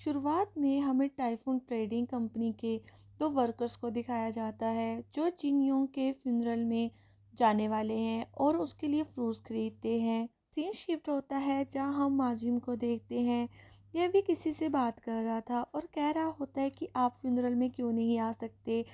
शुरुआत में हमें टाइफून ट्रेडिंग कंपनी के दो वर्कर्स को दिखाया जाता है जो जिन योंग के फ्यूनरल में जाने वाले हैं और उसके लिए फ्रूट्स खरीदते हैं। सीन शिफ्ट होता है जहां हम माजिम को देखते हैं। यह भी किसी से बात कर रहा था और कह रहा होता है कि आप फ्यूनरल में क्यों नहीं आ सकते।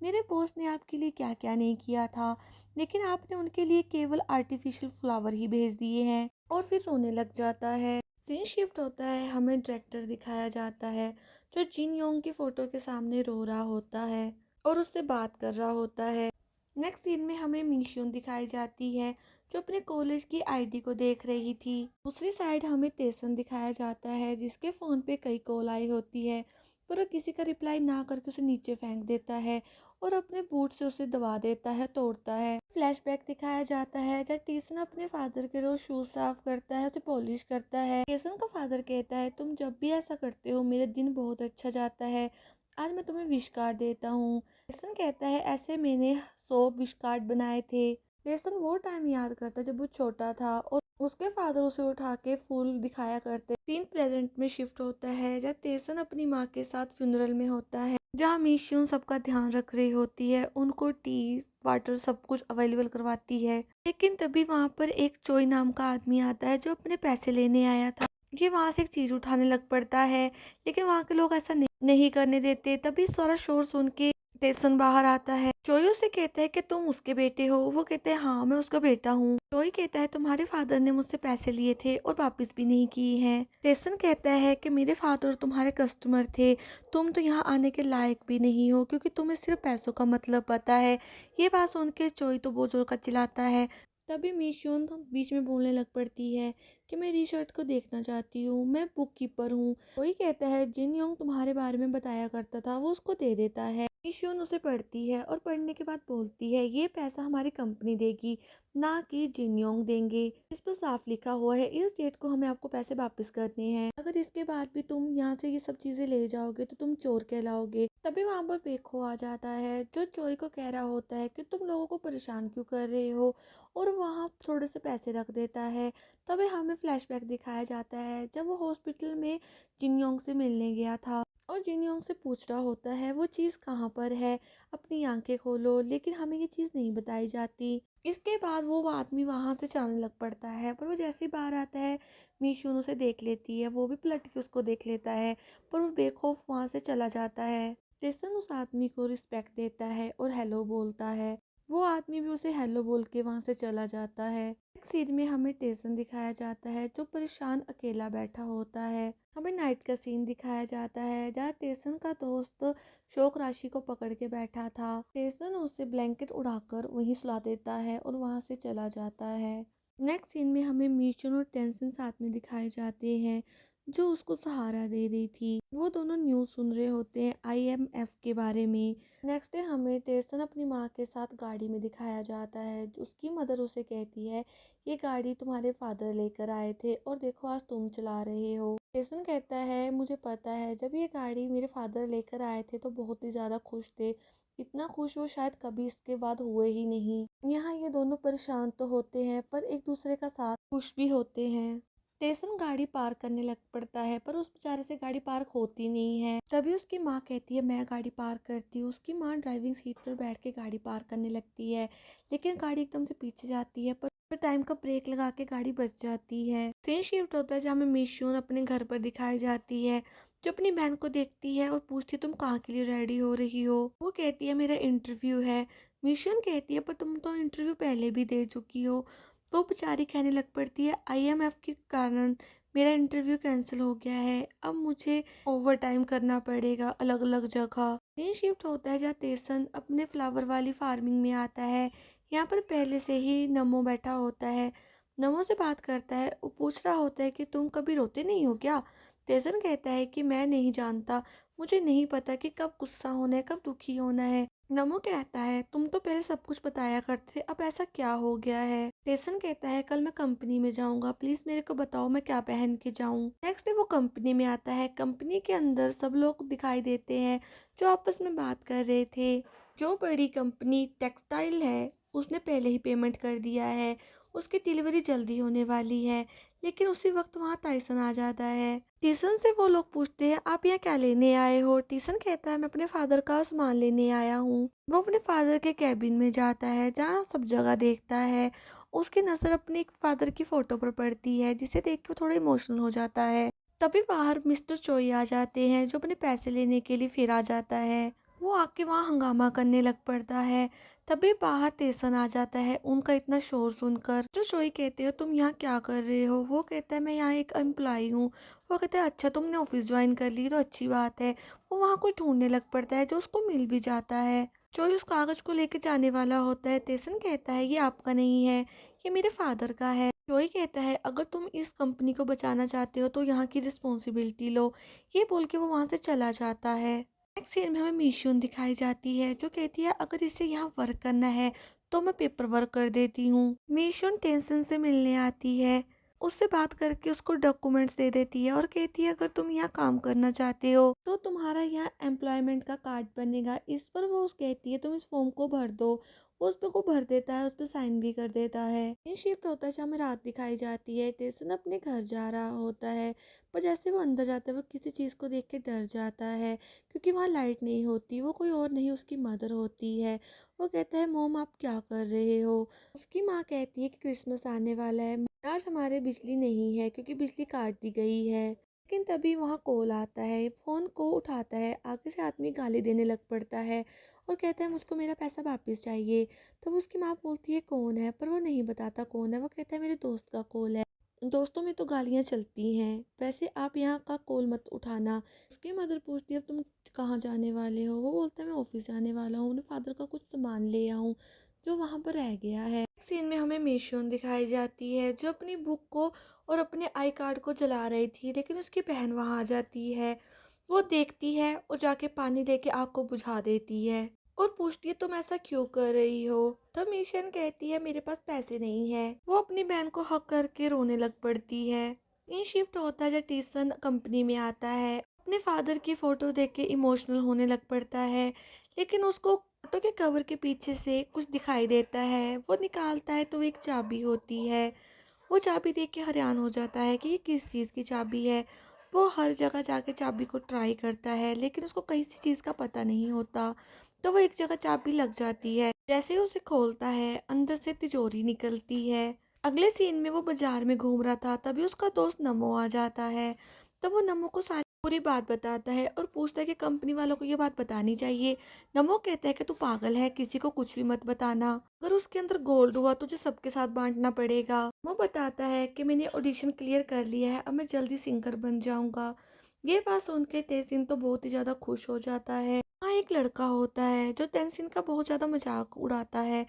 मेरे बॉस ने आपके लिए क्या क्या नहीं किया था, लेकिन आपने उनके लिए केवल आर्टिफिशियल फ्लावर ही भेज दिए हैं। और फिर रोने लग जाता है। सीन शिफ्ट होता है, हमें डायरेक्टर दिखाया जाता है जो जिन योंग की फोटो के सामने रो रहा होता है और उससे बात कर रहा होता है। नेक्स्ट सीन में हमें मिशून दिखाई जाती है जो अपने कॉलेज की आईडी को देख रही थी। दूसरी साइड हमें तेसन दिखाया जाता है जिसके फ़ोन पे कई कॉल आई होती है, पर वो किसी का रिप्लाई ना करके उसे नीचे फेंक देता है और अपने बूट से उसे दबा देता है, तोड़ता है। फ्लैशबैक दिखाया जाता है जब टीसन अपने फादर के रोज शूज साफ करता है, उसे पॉलिश करता है। टीसन का फादर कहता है, तुम जब भी ऐसा करते हो मेरा दिन बहुत अच्छा जाता है, आज मैं तुम्हें विश कार्ड देता हूँ। टीसन कहता है, ऐसे मैंने 100 विश कार्ड बनाए थे। टीसन वो टाइम याद करता जब वो छोटा था और उसके फादर उसे उठा के फूल दिखाया करते। सीन प्रेजेंट में शिफ्ट होता है जब तेसन अपनी माँ के साथ फ्यूनरल में होता है, जहाँ मीशून सबका ध्यान रख रही होती है, उनको टी वाटर सब कुछ अवेलेबल करवाती है। लेकिन तभी वहाँ पर एक चोई नाम का आदमी आता है जो अपने पैसे लेने आया था। ये वहाँ से एक चीज उठाने लग पड़ता है, लेकिन वहाँ के लोग ऐसा नहीं करने देते। तभी सारा शोर सुन के टेसन बाहर आता है। चोई उसे कहता है कि तुम उसके बेटे हो। वो कहते हैं हाँ मैं उसका बेटा हूँ। चोई कहता है तुम्हारे फादर ने मुझसे पैसे लिए थे और वापस भी नहीं किए हैं। टेसन कहता है कि मेरे फादर तुम्हारे कस्टमर थे, तुम तो यहाँ आने के लायक भी नहीं हो क्योंकि तुम्हें सिर्फ पैसों का मतलब पता है। ये बात सुन के चोई तो बहुत जोर का चिल्लाता है। तभी मीशोन बीच में बोलने लग पड़ती है कि मैं रिशर्ट को देखना चाहती हूँ, मैं बुक कीपर हूँ। कोई कहता है जिन योंग तुम्हारे बारे में बताया करता था वो उसको दे देता है। मीशोन उसे पढ़ती है और पढ़ने के बाद बोलती है ये पैसा हमारी कंपनी देगी, ना कि जिन योंग देंगे। इस पर साफ लिखा हुआ है इस डेट को हमें आपको पैसे वापस करने हैं, अगर इसके बाद भी तुम यहाँ से ये सब चीजें ले जाओगे तो तुम चोर कहलाओगे। तभी वहां पर पेखो आ जाता है जो चोई को कह रहा होता है कि तुम लोगों को परेशान क्यों कर रहे हो, और वहाँ थोड़े से पैसे रख देता है। तभी हमें फ्लैशबैक दिखाया जाता है जब वो हॉस्पिटल में जिन योंग से मिलने गया था और जिन योंग से पूछ रहा होता है वो चीज़ कहाँ पर है, अपनी आंखें खोलो, लेकिन हमें ये चीज़ नहीं बताई जाती। इसके बाद वो आदमी वहाँ से चलने लग पड़ता है, पर वो जैसे ही बाहर आता है मीशून उसे देख लेती है। वो भी पलट के उसको देख लेता है, पर वो बेखौफ वहाँ से चला जाता है। टेसन उस आदमी को रिस्पेक्ट देता है और हेलो बोलता है। वो आदमी भी उसे हेलो बोल के वहां से चला जाता है। एक सीन में हमें टेसन दिखाया जाता है जो परेशान अकेला बैठा होता है। हमें नाइट का सीन दिखाया जाता है जहाँ टेसन का दोस्त शोक राशि को पकड़ के बैठा था। टेसन उसे ब्लैंकेट उड़ाकर वहीं सुला देता है और वहां से चला जाता है। नेक्स्ट सीन में हमें मीचून और टेंसन साथ में दिखाए जाते हैं जो उसको सहारा दे रही थी। वो दोनों न्यूज़ सुन रहे होते हैं IMF के बारे में। नेक्स्ट डे हमें टेसन अपनी माँ के साथ गाड़ी में दिखाया जाता है। उसकी मदर उसे कहती है ये गाड़ी तुम्हारे फादर लेकर आए थे और देखो आज तुम चला रहे हो। टेसन कहता है मुझे पता है, जब ये गाड़ी मेरे फादर लेकर आए थे तो बहुत ही ज़्यादा खुश थे, इतना खुश वो शायद कभी इसके बाद हुए ही नहीं। यहाँ ये दोनों परेशान तो होते हैं पर एक दूसरे का साथ खुश भी होते हैं। टेसन गाड़ी पार्क करने लग पड़ता है पर उस बेचारे से गाड़ी पार्क होती नहीं है। तभी उसकी माँ कहती है मैं गाड़ी पार्क करती हूँ। उसकी माँ ड्राइविंग सीट पर बैठ के गाड़ी पार्क करने लगती है, लेकिन गाड़ी एकदम से पीछे जाती है, पर टाइम का ब्रेक लगा के गाड़ी बच जाती है। सीन शिफ्ट होता है जहाँ में मिशून अपने घर पर दिखाई जाती है जो अपनी बहन को देखती है और पूछती है तुम कहाँ के लिए रेडी हो रही हो। वो कहती है मेरा इंटरव्यू है। मिशून कहती है पर तुम तो इंटरव्यू पहले भी दे चुकी हो। तो बेचारी कहने लग पड़ती है IMF के कारण मेरा इंटरव्यू कैंसिल हो गया है, अब मुझे ओवर टाइम करना पड़ेगा अलग अलग जगह। दिन शिफ्ट होता है जहाँ तेसन अपने फ्लावर वाली फार्मिंग में आता है। यहाँ पर पहले से ही नमो बैठा होता है। नमो से बात करता है, वो पूछ रहा होता है कि तुम कभी रोते नहीं हो क्या। तेसन कहता है कि मैं नहीं जानता, मुझे नहीं पता कि कब गुस्सा होना है कब दुखी होना है। नमो कहता है तुम तो पहले सब कुछ बताया करते, अब ऐसा क्या हो गया है। टेसन कहता है कल मैं कंपनी में जाऊंगा, प्लीज मेरे को बताओ मैं क्या पहन के जाऊं। नेक्स्ट डे वो कंपनी में आता है। कंपनी के अंदर सब लोग दिखाई देते हैं जो आपस में बात कर रहे थे। जो बड़ी कंपनी टेक्सटाइल है उसने पहले ही पेमेंट कर दिया है उसकी डिलीवरी जल्दी होने वाली है। लेकिन उसी वक्त वहाँ टाइसन आ जाता है। टीसन से वो लोग पूछते हैं आप यहाँ क्या लेने आए हो। टीसन कहता है मैं अपने फादर का सामान लेने आया हूँ। वो अपने फादर के कैबिन में जाता है जहाँ सब जगह देखता है। उसकी नज़र अपने फादर की फोटो पर पड़ती है जिसे देख के वो थोड़ा इमोशनल हो जाता है। तभी बाहर मिस्टर चोई आ जाते हैं जो अपने पैसे लेने के लिए फिर आ जाता है। वो आके वहाँ हंगामा करने लग पड़ता है। तभी बाहर तेसन आ जाता है उनका इतना शोर सुनकर। जो चोई कहते हो तुम यहाँ क्या कर रहे हो। वो कहता है मैं यहाँ एक एम्प्लॉय हूँ। वो कहता है अच्छा तुमने ऑफिस ज्वाइन कर ली तो अच्छी बात है। वो वहाँ कुछ ढूंढने लग पड़ता है जो उसको मिल भी जाता है। चोई उस कागज को लेके जाने वाला होता है। तेसन कहता है ये आपका नहीं है, ये मेरे फादर का है। जोई कहता है अगर तुम इस कंपनी को बचाना चाहते हो तो यहाँ की रिस्पॉन्सिबिलिटी लो। ये बोल के वो वहाँ से चला जाता है। नेक्स्ट सीन में हमें मीशून दिखाई जाती है जो कहती है अगर इसे यहाँ वर्क करना है तो मैं पेपर वर्क कर देती हूँ। मीशून टेंशन से मिलने आती है। उससे बात करके उसको डॉक्यूमेंट्स दे देती है और कहती है अगर तुम यहाँ काम करना चाहते हो तो तुम्हारा यहाँ एम्प्लॉयमेंट का कार्ड बनेगा। इस पर वो कहती है तुम इस फॉर्म को भर दो। वो उस पे को भर देता है, उस पे साइन भी कर देता है। ये शिफ्ट होता है जहाँ हमें रात दिखाई जाती है। टेसन अपने घर जा रहा होता है पर जैसे वो अंदर जाता है वो किसी चीज़ को देख के डर जाता है क्योंकि वहाँ लाइट नहीं होती। वो कोई और नहीं उसकी मदर होती है। वो कहता है मोम आप क्या कर रहे हो। उसकी माँ कहती है कि क्रिसमस आने वाला है, आज हमारे बिजली नहीं है क्योंकि बिजली काट दी गई है। लेकिन तभी वहाँ कॉल आता है। फ़ोन को उठाता है, आगे से आदमी गाली देने लग पड़ता है और कहता है मुझको मेरा पैसा वापस चाहिए। तब उसकी माँ बोलती है कौन है, पर वो नहीं बताता कौन है। वो कहता है मेरे दोस्त का कॉल है, दोस्तों में तो गालियाँ चलती हैं, वैसे आप यहाँ का कॉल मत उठाना। उसकी मदर पूछती है अब तुम कहाँ जाने वाले हो। वो बोलता है मैं ऑफिस जाने वाला हूँ, अपने फादर का कुछ सामान ले आऊँ जो वहाँ पर रह गया है। सीन में हमें मिशोन दिखाई जाती है जो अपनी बुक को और अपने आई कार्ड को जला रही थी। लेकिन उसकी बहन वहाँ आ जाती है। वो देखती है और जाके पानी लेके आग को बुझा देती है और पूछती है तुम ऐसा क्यों कर रही हो। तो मिशन कहती है मेरे पास पैसे नहीं है। वो अपनी बहन को हक करके रोने लग पड़ती है। ये शिफ्ट होता है जब टीसन कंपनी में आता है। अपने फादर की फोटो देख के इमोशनल होने लग पड़ता है। लेकिन उसको फोटो के कवर के पीछे से कुछ दिखाई देता है। वो निकालता है तो एक चाबी होती है। वो चाबी देख के हैरान हो जाता है कि ये किस चीज़ की चाबी है। वो हर जगह जाके चाबी को ट्राई करता है लेकिन उसको किसी चीज़ का पता नहीं होता। तो वो एक जगह चाबी लग जाती है। जैसे ही उसे खोलता है अंदर से तिजोरी निकलती है। अगले सीन में वो बाजार में घूम रहा था तभी उसका दोस्त नमो आ जाता है। तब वो नमो को सारी पूरी बात बताता है और पूछता है कि कंपनी वालों को ये बात बतानी चाहिए। नमो कहता है कि तू पागल है, किसी को कुछ भी मत बताना। अगर उसके अंदर गोल्ड हुआ तुझे सबके साथ बांटना पड़ेगा। वो बताता है कि मैंने ऑडिशन क्लियर कर लिया है, अब मैं जल्दी सिंगर बन जाऊंगा। ये बात सुन के तेजिन तो बहुत ही ज़्यादा खुश हो जाता है। हाँ एक लड़का होता है जो तेंसिन का बहुत ज़्यादा मजाक उड़ाता है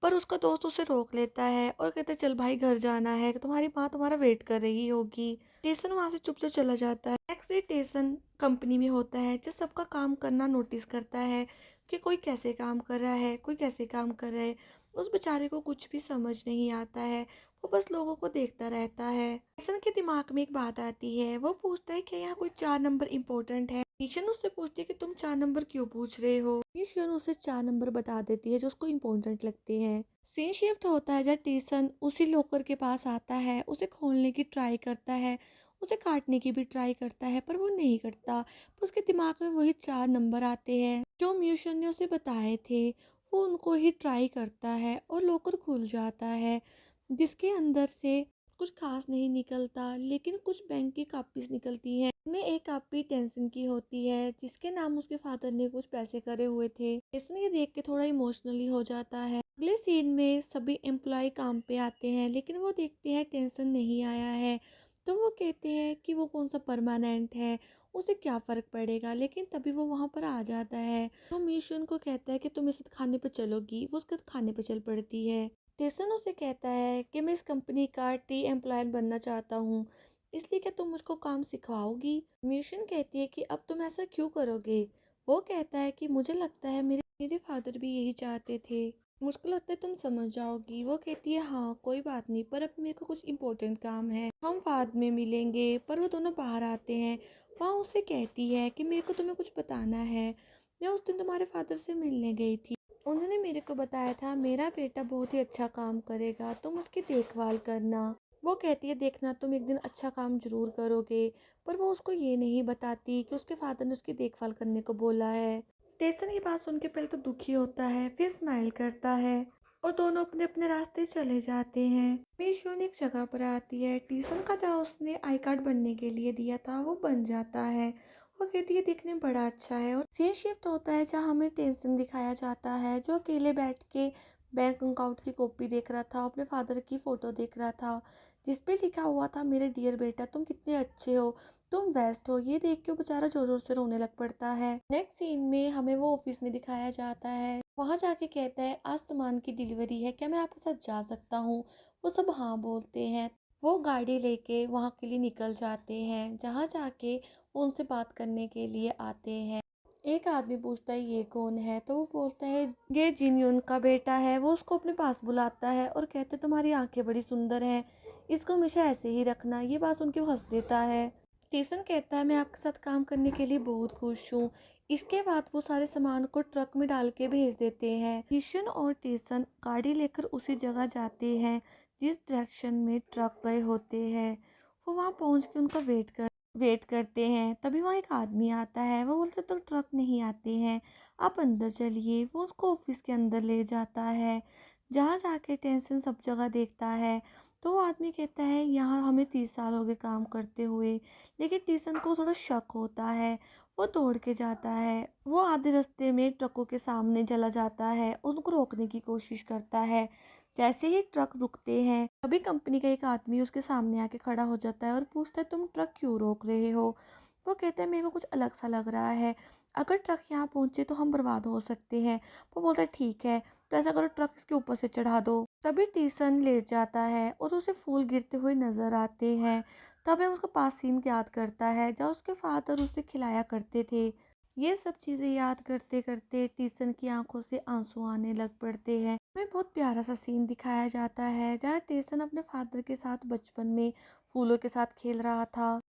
पर उसका दोस्त उसे रोक लेता है और कहता है चल भाई घर जाना है, तुम्हारी माँ तुम्हारा वेट कर रही होगी। टेसन वहाँ से चुपचाप चला जाता है। नेक्स्ट डे टेसन कंपनी में होता है जो सबका काम करना नोटिस करता है कि कोई कैसे काम कर रहा है, कोई कैसे काम कर रहा है। उस बेचारे को कुछ भी समझ नहीं आता है। वो बस लोगों को देखता रहता है। टेसन के दिमाग में एक बात आती है। वो पूछता है कि यहाँ कोई 4 नंबर इम्पोर्टेंट है। ईशन उससे पूछती है कि तुम 4 नंबर क्यों पूछ रहे हो। ईशन उसे 4 नंबर बता देती है जो उसको इम्पोर्टेंट लगते हैं। सीन शिफ्ट होता है जब टीसन उसी लॉकर के पास आता है, उसे खोलने की ट्राई करता है, उसे काटने की भी ट्राई करता है पर वो नहीं करता। पर उसके दिमाग में वही 4 नंबर आते हैं जो म्यूशन ने उसे बताए थे। वो उनको ही ट्राई करता है और लॉकर खुल जाता है जिसके अंदर से कुछ खास नहीं निकलता लेकिन कुछ बैंक की कापीज निकलती हैं। इनमें एक कापी टेंसन की होती है जिसके नाम उसके फादर ने कुछ पैसे करे हुए थे। टेंसन ये देख के थोड़ा इमोशनली हो जाता है। अगले सीन में सभी एम्प्लॉय काम पे आते हैं लेकिन वो देखते हैं टेंसन नहीं आया है। तो वो कहते हैं कि वो कौन सा परमानेंट है, उसे क्या फ़र्क पड़ेगा। लेकिन तभी वो वहाँ पर आ जाता है तो मीशुन को कहता है कि तुम इस खाने पे चलोगी। वो उसके खाने पे चल पड़ती है। टेसन उसे कहता है कि मैं इस कंपनी का टी एम्प्लॉय बनना चाहता हूँ, इसलिए क्या तुम मुझको काम सिखवाओगी। म्यूशन कहती है कि अब तुम ऐसा क्यों करोगे। वो कहता है कि मुझे लगता है मेरे मेरे फादर भी यही चाहते थे, मुझको लगता है तुम समझ जाओगी। वो कहती है हाँ कोई बात नहीं, पर अब मेरे को कुछ इम्पोर्टेंट काम है, हम बाद में मिलेंगे। पर वो दोनों बाहर आते हैं। वहाँ उसे कहती है कि मेरे को तुम्हें कुछ बताना है, मैं उस दिन तुम्हारे फादर से मिलने गई थी, उन्होंने उन्होंने मेरे को बताया था मेरा बेटा बहुत ही अच्छा काम करेगा, तुम उसकी देखभाल करना। वो कहती है देखना तुम एक दिन अच्छा काम ज़रूर करोगे, पर वो उसको ये नहीं बताती कि उसके फादर ने उसकी देखभाल करने को बोला है। टेसन ये बात सुन के पहले तो दुखी होता है, फिर स्माइल करता है और दोनों अपने अपने रास्ते चले जाते हैं। मीशून एक जगह पर आती है, टीसन का जहाँ उसने आई कार्ड बनने के लिए दिया था वो बन जाता है। वो कहती है देखने में बड़ा अच्छा है। और सीन शिफ्ट होता है जहाँ हमें टेंशन दिखाया जाता है, जो अकेले बैठ के बैंक अकाउंट की कॉपी देख रहा था, अपने फादर की फ़ोटो देख रहा था जिस पे लिखा हुआ था मेरे डियर बेटा तुम कितने अच्छे हो, तुम बेस्ट हो। ये देख के वो बेचारा जोर जोर से रोने लग पड़ता है। नेक्स्ट सीन में हमें वो ऑफिस में दिखाया जाता है, वहां जाके कहता है आज सामान की डिलीवरी है, क्या मैं आपके साथ जा सकता हूँ। वो सब हाँ बोलते हैं। वो गाड़ी लेके वहाँ के लिए निकल जाते हैं, जहाँ जाके वो उनसे बात करने के लिए आते हैं। एक आदमी पूछता है ये कौन है, तो वो बोलता है ये जिन यून का बेटा है। वो उसको अपने पास बुलाता है और कहते तुम्हारी आंखें बड़ी सुंदर हैं, इसको हमेशा ऐसे ही रखना। ये बात सुन के वो हंस देता है। टेसन कहता है मैं आपके साथ काम करने के लिए बहुत खुश हूँ। इसके बाद वो सारे सामान को ट्रक में डाल के भेज देते हैं। किशन और टेसन गाड़ी लेकर उसी जगह जाते हैं जिस डायरेक्शन में ट्रक गए होते हैं। वो वहाँ पहुँच के उनका वेट करते हैं। तभी वहाँ एक आदमी आता है, वो बोलते तो ट्रक नहीं आते हैं, आप अंदर चलिए। वो उसको ऑफिस के अंदर ले जाता है, जहाँ जाके टेंशन सब जगह देखता है। तो वो आदमी कहता है यहाँ हमें 30 साल हो गए काम करते हुए। लेकिन टीसन को थोड़ा शक होता है, वो दौड़ के जाता है। वो आधे रास्ते में ट्रकों के सामने चला जाता है, उनको रोकने की कोशिश करता है। जैसे ही ट्रक रुकते हैं तभी कंपनी का एक आदमी उसके सामने आके खड़ा हो जाता है और पूछता है तुम ट्रक क्यों रोक रहे हो। वो कहता है मेरे को कुछ अलग सा लग रहा है, अगर ट्रक यहाँ पहुंचे तो हम बर्बाद हो सकते हैं। वो बोलता है ठीक है, तो ऐसा करो ट्रक इसके ऊपर से चढ़ा दो। तभी टीसन लेट जाता है और उसे फूल गिरते हुए नजर आते हैं। तब हम उसका पास सीन याद करता है जहाँ उसके फादर उसे खिलाया करते थे। ये सब चीज़ें याद करते करते टीसन की आंखों से आंसू आने लग पड़ते हैं। हमें बहुत प्यारा सा सीन दिखाया जाता है जहाँ टीसन अपने फादर के साथ बचपन में फूलों के साथ खेल रहा था।